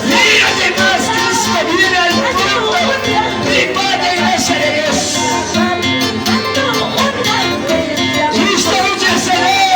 Y además Cristo viene al mundo. Mi Padre, gracias a Dios. Cristo Jerusalén.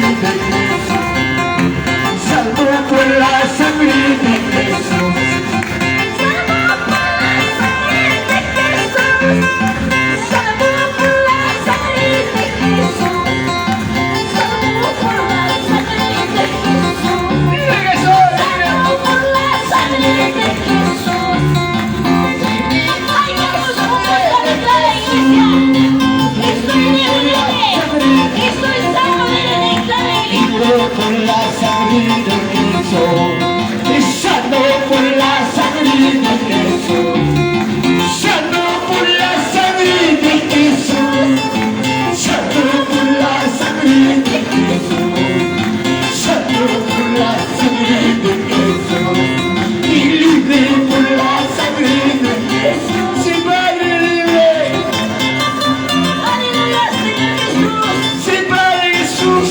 de Jesús, salvo por la sangre de Jesús. Por la sangre de Jesús, sano por la sangre de Jesús, sano por la sangre de Jesús, sano por la sangre de Jesús, sano por la sangre de Jesús, y libre por la sangre de Jesús. Sí, Padre, libre. Aleluya, Señor Jesús. Sí, Padre Jesús.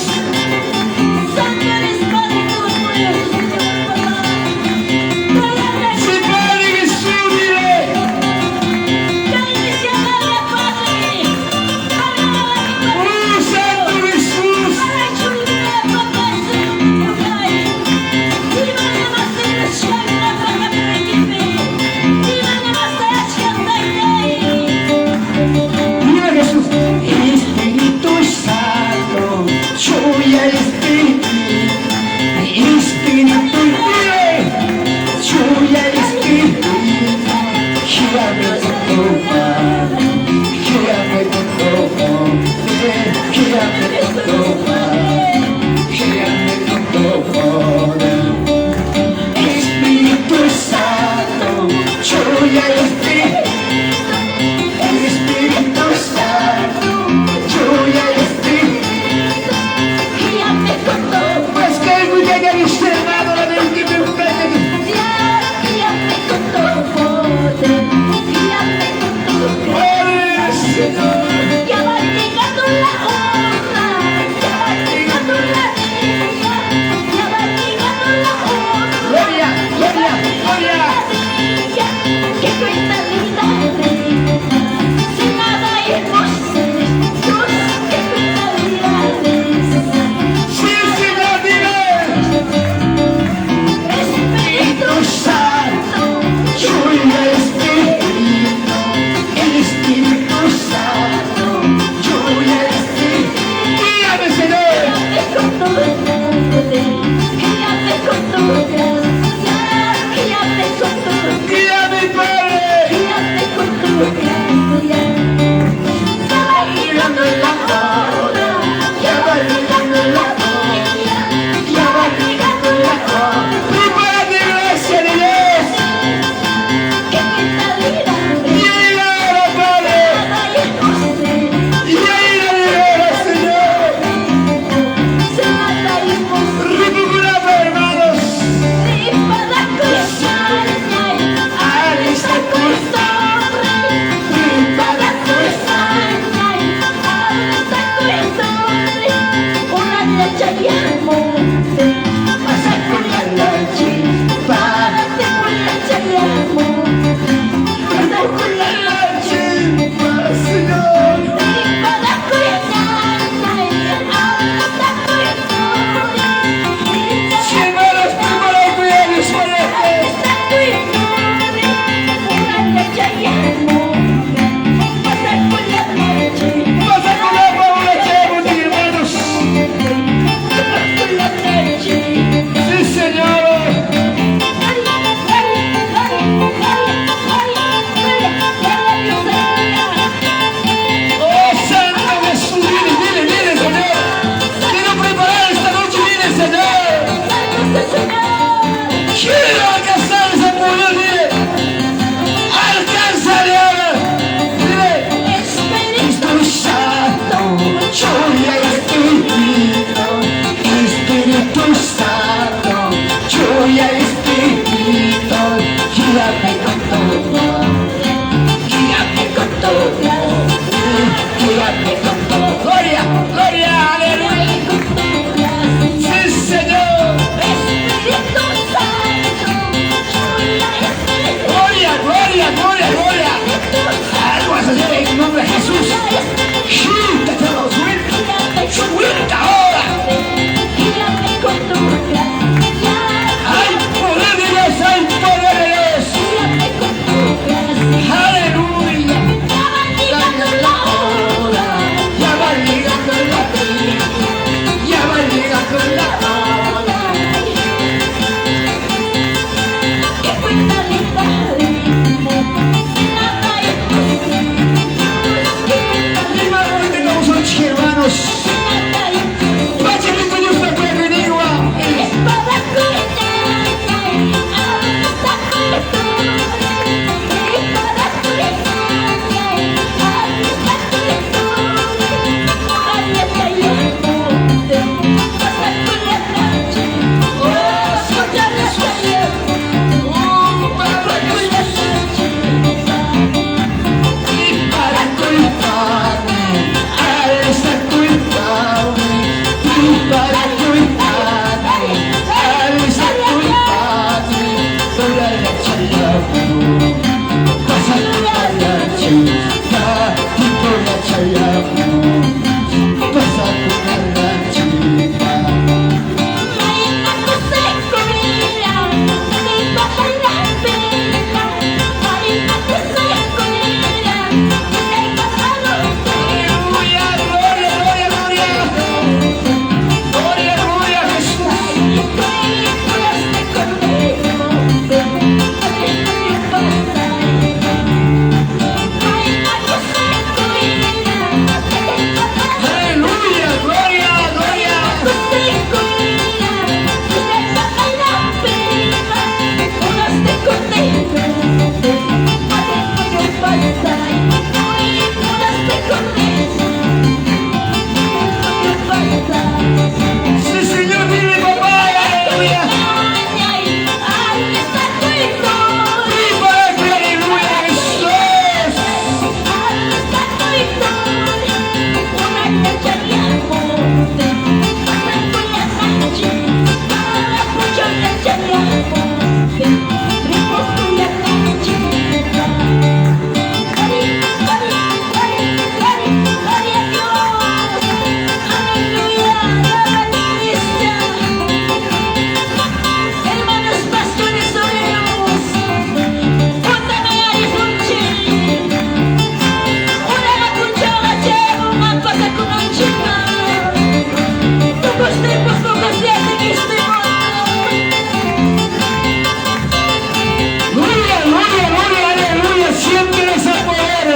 Gloria, gloria, gloria, aleluya, siempre es el poder.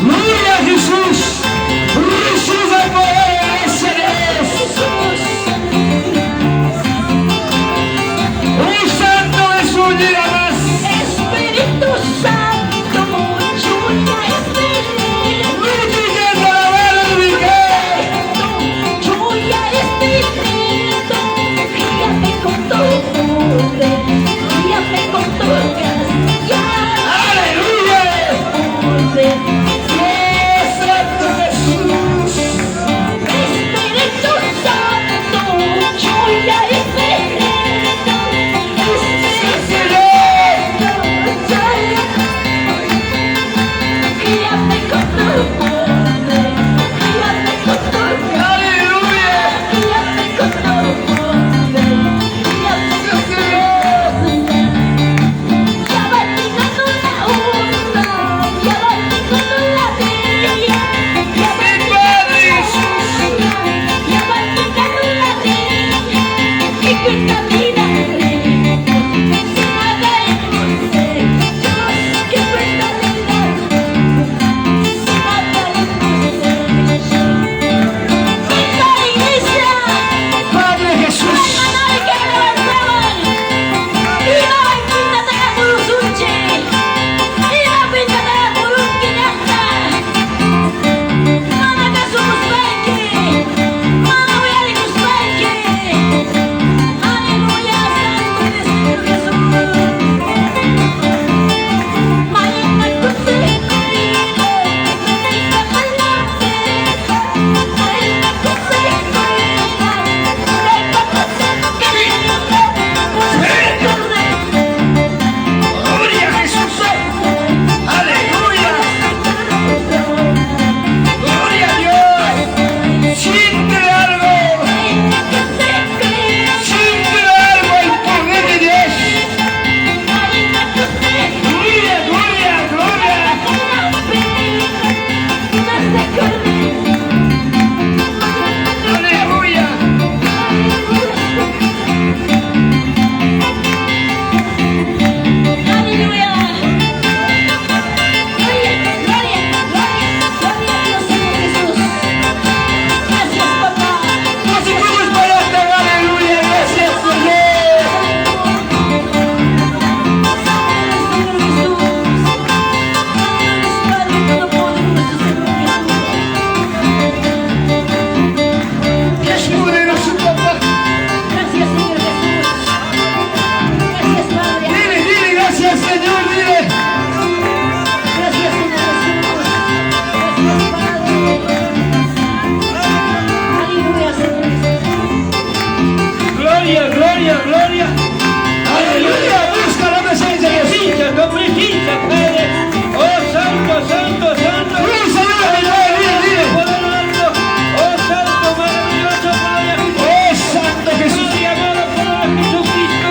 Gloria a Jesús, recibe el poder, ese es. Un santo es un día más. Espíritu Santo, lluvia espíritu, Multiplica la barriga. lluvia espíritu, guíame con tu poder, guíame con tu gracia, Aleluya. poder. Oh, santo Jesús. Espíritu Santo, lluvia espíritu, Sí, espíritu Señor. guíame con tu poder, guíame con tu gracia. Aleluya. Guíame con tu poder, guíame con tu gracia. Ya va llegando la hora, ya va llegando la día, ya va Mi Padre Jesús. ya va llegando la día, y que camina recto, sin nada en Dios, que cuenta vida, sin nada en ¡Esa iglesia! Padre Jesús. Gloria a Jesús. Aleluya. Gloria a Dios. Siente algo. Siente algo el poder de Dios. Gloria, gloria, gloria. Aleluya. No se puede parar. Aleluya. Gracias, Señor. Que es poderoso, papá. Gracias, Señor Jesús. Gracias, Padre. Dile, dile, gracias, Señor. Dile. Gracias, Señor Jesús. Gracias, Padre. Aleluya, Señor Jesús. Gloria, gloria, gloria. Aleluya. Busca la presencia de Dios. Presencia, tu presencia, Padre. Oh, santo, santo, santo. Dile, Señor, dile, dile. Poderoso. Oh, santo, maravilloso, gloria a Jesús. Oh, santo Jesús. Gloria, amado, gloria a Jesucristo.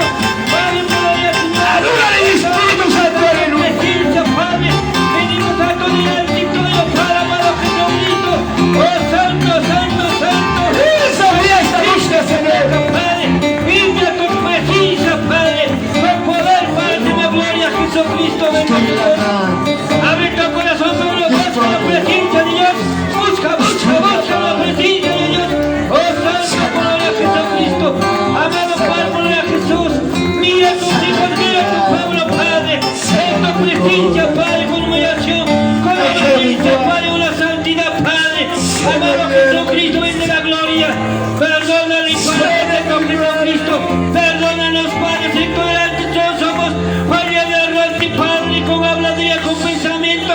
Padre, gloria, Señor. Adórale, Espíritu Santo. Aleluya. Presencia, Padre. Venimos a acudir al victorio, Padre, amado Jesucristo. Oh, santo, santo, santo. Esa fiesta busca, Señor. Padre, limpia tu presencia, Padre, con poder, Padre, de la gloria a Jesucristo, bendito. Abre tu corazón, Pablo, busca la presencia de Dios, busca la presencia de Dios. Oh, santo, gloria a Jesucristo, amado Padre, gloria a Jesús. Mira tus hijos, mira tu pueblo, Padre, en tu presencia, Padre, con humillación, con obediencia, Padre, una santidad, Padre. Amado Jesucristo, ven de la gloria. Perdónale, Padre, de Jesucristo. Perdónanos, Padre, intolerantes todos somos. Padre de errante, Padre, con habladuría, con pensamiento.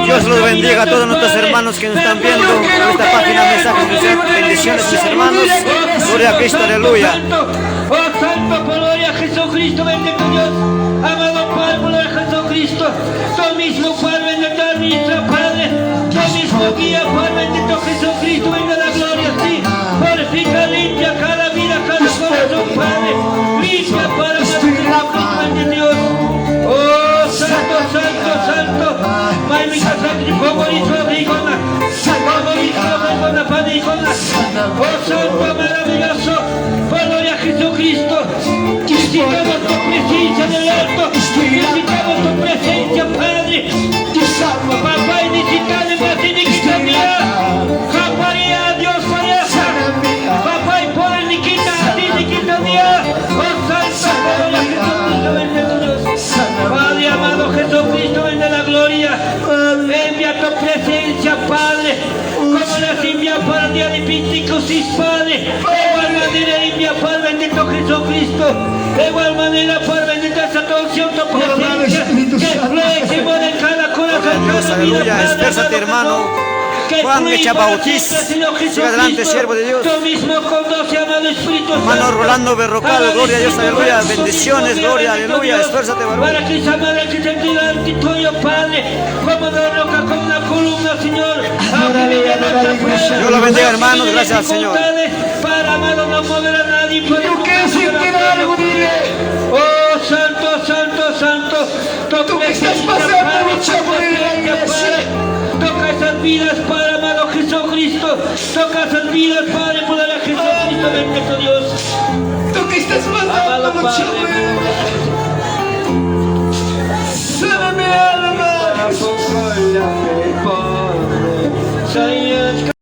Dios los bendiga a todos nuestros hermanos que nos están viendo en esta página Mensajes de Ser. Bendiciones, mis hermanos. Gloria a Cristo, aleluya. Oh, santo, gloria a Jesucristo, bendito Dios. Amado Padre, gloria a Jesucristo. Tú mismo, Padre, bendito administra, Padre. Tú mismo guía, Padre, bendito Jesucristo, venga la gloria, sí. Purifica, limpia cada vida, cada corazón, Padre. Limpia, Padre, bendito Dios. Oh, santo, santo, santo. Mami, santo, como hizo Rigona. Como hizo Icona, Padre, Icona. Oh Santo maravilloso, gloria a Jesucristo. Necesitamos tu presencia del alto. Necesitamos tu presencia, Padre. Papá, necesitamos más iniquidad mía. Caparía, Dios, para papá, y por iniquidad mía. Oh Santo, gloria a Jesucristo, bendito Dios. Padre amado Jesucristo, ven de la gloria. Envía tu presencia, Padre. Como las envía para el día de Pentecostés, Padre. De igual manera envía, Padre bendito Jesucristo. De igual manera, Padre bendito, esa unción, tu presencia. Que fluye, que muere en cada corazón. Dios, aleluya. Esfuérzate, hermano. Juan Echa Bautista, siga adelante, siervo de Dios. Hermano Rolando Berrocal, gloria a Dios, aleluya. Bendiciones, gloria, aleluya. Esfuérzate, varón. Para que esa madre que te delante tuyo, Padre, como una roca, como una columna, Señor. Dios lo bendiga, hermanos, gracias al Señor. Para amado no mover a nadie. Yo quiero sentir algo, dile. Oh, santo, santo, santo. Tú que estás pasando mucha por la iglesia. Toca esas vidas, Padre amado Jesucristo. Toca esas vidas, Padre, por la Jesucristo, bendito Dios. Tú que estás pasando mucha por la iglesia. Sana mi alma. Señor.